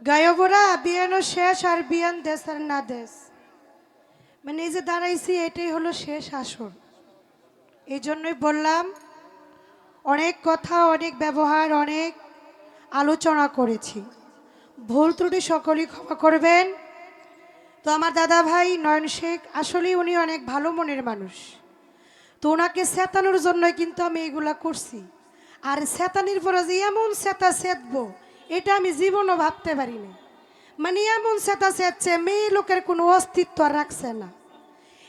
গায়বরা বিয়ানো শেষ আর বিয়ান দেশ আর না দেশ মানে এই যে দাঁড়াইছি এটাই হলো শেষ আসর। এই জন্যই বললাম অনেক কথা অনেক ব্যবহার অনেক আলোচনা করেছি, ভুল ত্রুটি সকলেই ক্ষমা করবেন। তো আমার দাদা ভাই নয়ন শেখ আসলেই উনি অনেক ভালো মনের মানুষ, তো ওনাকে চেতানোর জন্যই কিন্তু আমি এগুলা করছি। আর চেতানির পরে যে এমন চেতা চেতবো এটা আমি জীবনও ভাবতে পারিনি। মানে এমন চেতা চেতছে মেয়ে লোকের কোনো অস্তিত্ব আর রাখছে না।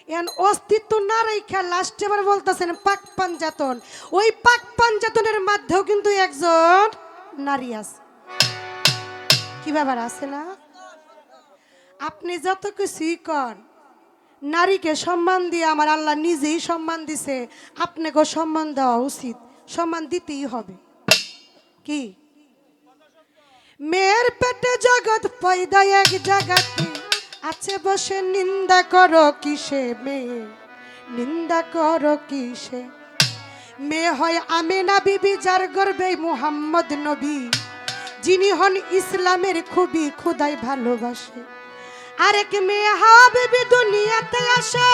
এখন অস্তিত্ব না রেখা লাস্টে এবার বলতেছেন পাক পাঞ্জাতন, ওই পাক পাঞ্জাতনের মধ্যেও কিন্তু একজন নারী আছে। কি ব্যাপার আছে না? আপনি যত কিছুই কর, নারীকে সম্মান দিয়ে আমার আল্লাহ নিজেই সম্মান দিছে, আপনাকেও সম্মান দেওয়া উচিত, সম্মান দিতেই হবে। কি মেয়ের পেটে জগৎ পয়দা এক জায়গাতে আছে বসে নিন্দা করো কিসে মেয়ে, নিন্দা করো কিসে? মেয়ে হয় আমেনা বিবি যার গর্বে মুহাম্মদ নবী, যিনি হন ইসলামের খুবই খুদাই ভালোবাসে। আরেক মেয়ে হাওয়া বিবি দুনিয়াতে আসে,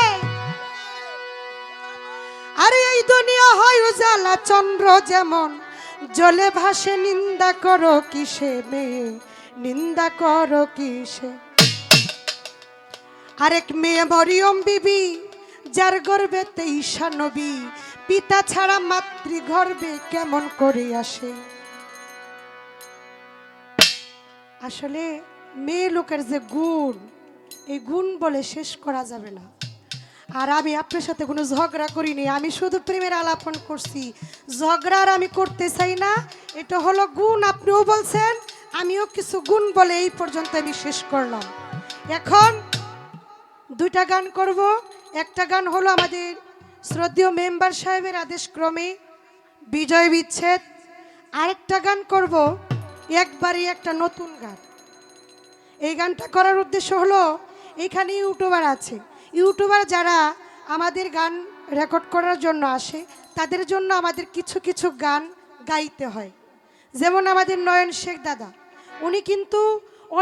আরে এই দুনিয়া হয় উজালা চন্দ্র যেমন জলে ভাসে, নিন্দা করো কিসে মেয়ে, নিন্দা করো কিসে? আরেক মেয়ে মরিয়ম বিবি যার গর্ভেতে ঈসা নবী, পিতা ছাড়া মাতৃগর্ভে কেমন করে আসে? আসলে মেয়ে লোকের যে গুণ, এই গুণ বলে শেষ করা যাবে না। আর আমি আপনার সাথে কোনো ঝগড়া করিনি, আমি শুধু প্রেমের আলাপন করছি, ঝগড়া আর আমি করতে চাই না। এটা হলো গুণ, আপনিও বলছেন আমিও কিছু গুণ বলে এই পর্যন্ত আমি শেষ করলাম। এখন দুইটা গান করব। একটা গান হলো আমাদের শ্রদ্ধেয় মেম্বার সাহেবের আদেশক্রমে বিজয় বিচ্ছেদ, আরেকটা গান করব একবারই একটা নতুন গান। এই গানটা করার উদ্দেশ্য হলো এখানে ইউটিউবার আছে, ইউটিউবার যারা আমাদের গান রেকর্ড করার জন্য আসে তাদের জন্য আমাদের কিছু কিছু গান গাইতে হয়। যেমন আমাদের নয়ন শেখ দাদা, উনি কিন্তু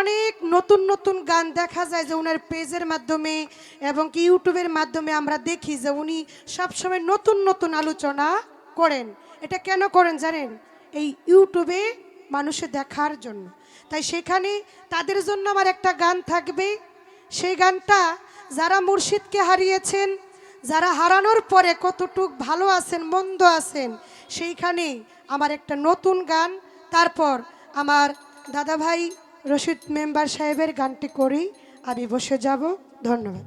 অনেক নতুন নতুন গান দেখা যায় যে ওনার পেজের মাধ্যমে এবং কি ইউটিউবের মাধ্যমে আমরা দেখি যে উনি সবসময় নতুন নতুন আলোচনা করেন। এটা কেন করেন জানেন? এই ইউটিউবে মানুষে দেখার জন্য। তাই সেখানে তাদের জন্য আমার একটা গান থাকবে। সেই গানটা যারা মুর্শিদকে হারিয়েছেন, যারা হারানোর পরে কতটুক ভালো আছেন মন্দ আছেন, সেইখানে আমার একটা নতুন গান। তারপর আমার দাদা ভাই রশিদ মেম্বার সাহেবের গানটি করেই আমি বসে যাব। ধন্যবাদ।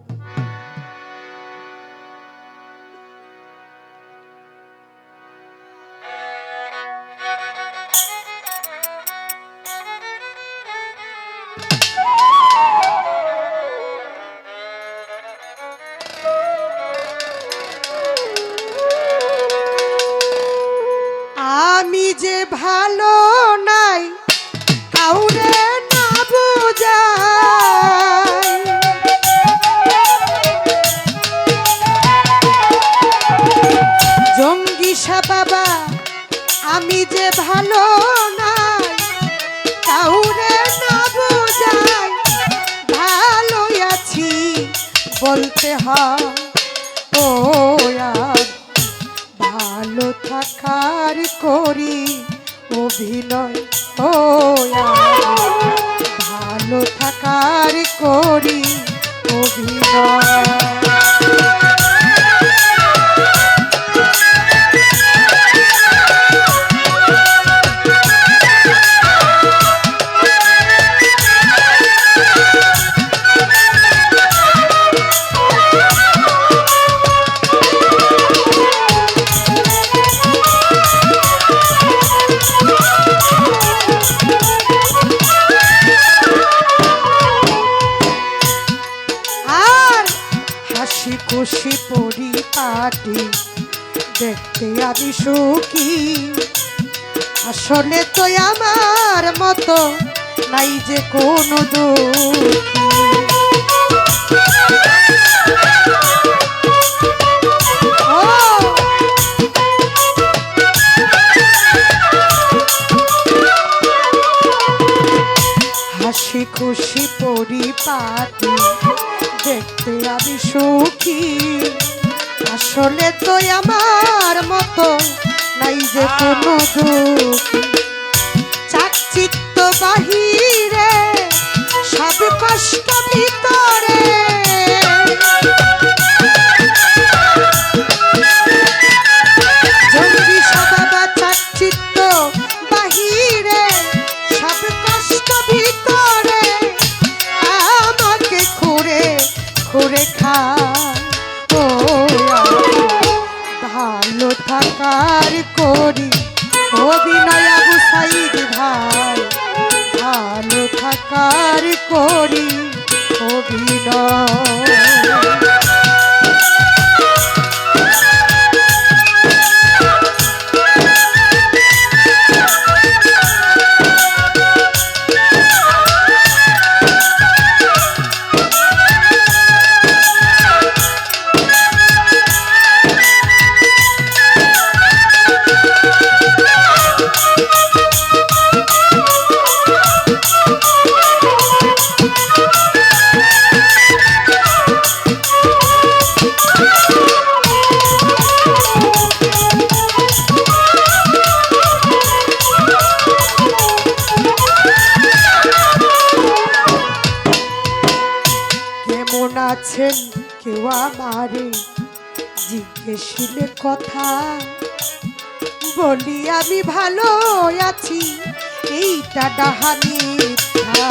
আমি যে ভালো নাই কাউরে না বুঝাই, জঙ্গিসা বাবা আমি যে ভালো নাই কাউরে না বুঝাই, ভালো আছি বলতে হয় ও আর ভালো থাকার করি অভিনয়, ও ভালো থাকার করি অভিনয়। খুশি পরিপাটি দেখতে আমি সুখী, আসলে তো আমার মতো নাই যে কোনো দুঃখী। হাসি খুশি পরিপাটি দেখতে আমি সুখী। আসলে তো আমার মতো নাই যে কোনো দুঃখী। চাকচিত্য বাহিরে সব কষ্ট ভিতরে, জঙ্গি স্বভাব চাকচিত্য বাহিরে সব কষ্ট ভিতরে, আমাকে খুঁড়ে খুঁড়ে খায়। ও ভালো থাকার করি অভিনয় আবু সাইদ ভাই, ভালো থাকার করি অভিনয়। আছেন কেউ আমারে জিজ্ঞেসিলে কথা, বলি আমি ভালো আছি এইটা ডাহা মিথ্যা।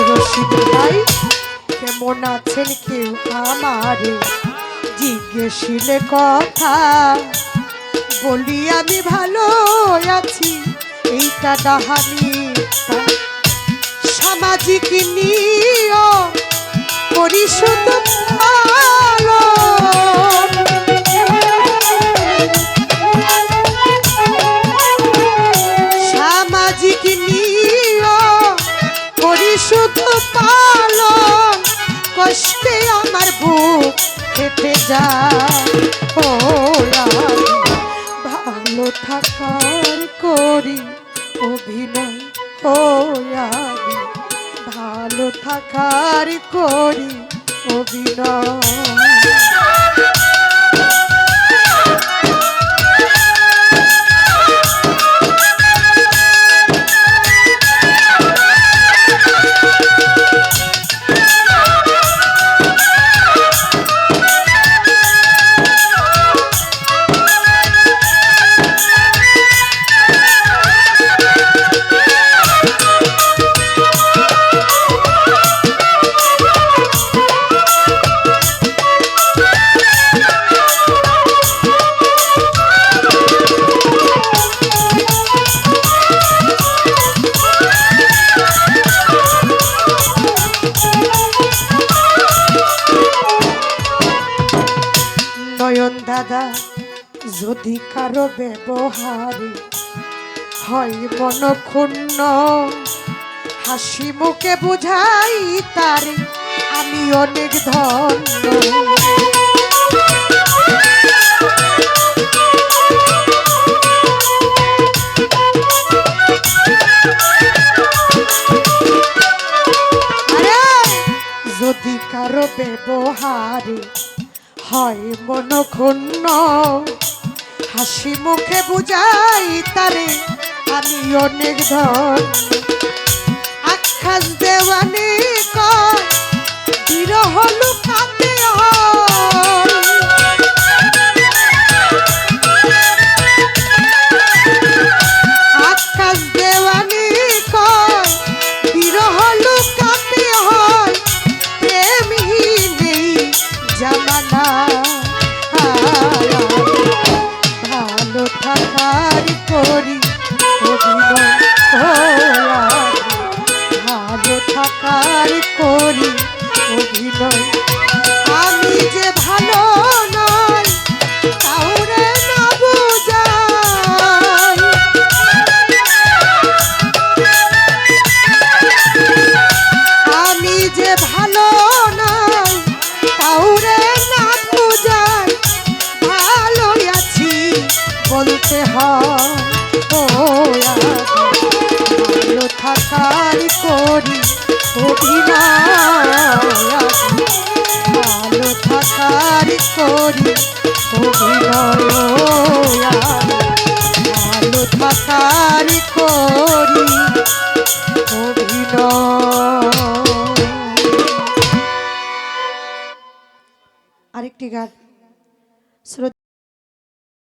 রশিদ ভাই কেমন আছেন কেউ আমারে জিজ্ঞেসিলে কথা, বলি আমি ভালো আছি এইটা ডাহা মিথ্যা। সামাজিক নিয়ম করি শুধু পালন, সামাজিক নিয়ম করি শুধু পালন, কষ্টে আমার বুক ফেটে যায়। ও ভালো থাকার করি অভিনয়, ও আমি ভালো থাকার করি অভিনয়। নয়ন দাদা যদি কারো ব্যবহারে হয় মন ক্ষুণ্ণ, হাসি মুখে বুঝাই তারে আমি অনেক ধন্য। যদি কারো ব্যবহারে হয় মন ক্ষুণ্ণ, হাসি মুখে বুঝাই তারে আমি অনেক ধন্য। আখাস দেওয়ানি কয় বিরহ লুকাতে হয়, আখাস দেওয়ানি কয় বিরহ লুকাতে হয়, প্রেমহীন জামানা। ভালো থাকার করি অভিনয়, ভালো থাকার করি অভিনয়। আমি যে ভালো নয় কাউরে না বুঝাই, আমি যে ভালো নয় কাউরে না ভালো থাকার করি অভিনয়, ভালো থাকার করি অভিনয়, ভালো থাকার করি অভিনয়। আরেকটি গান শ্রদ্ধেয়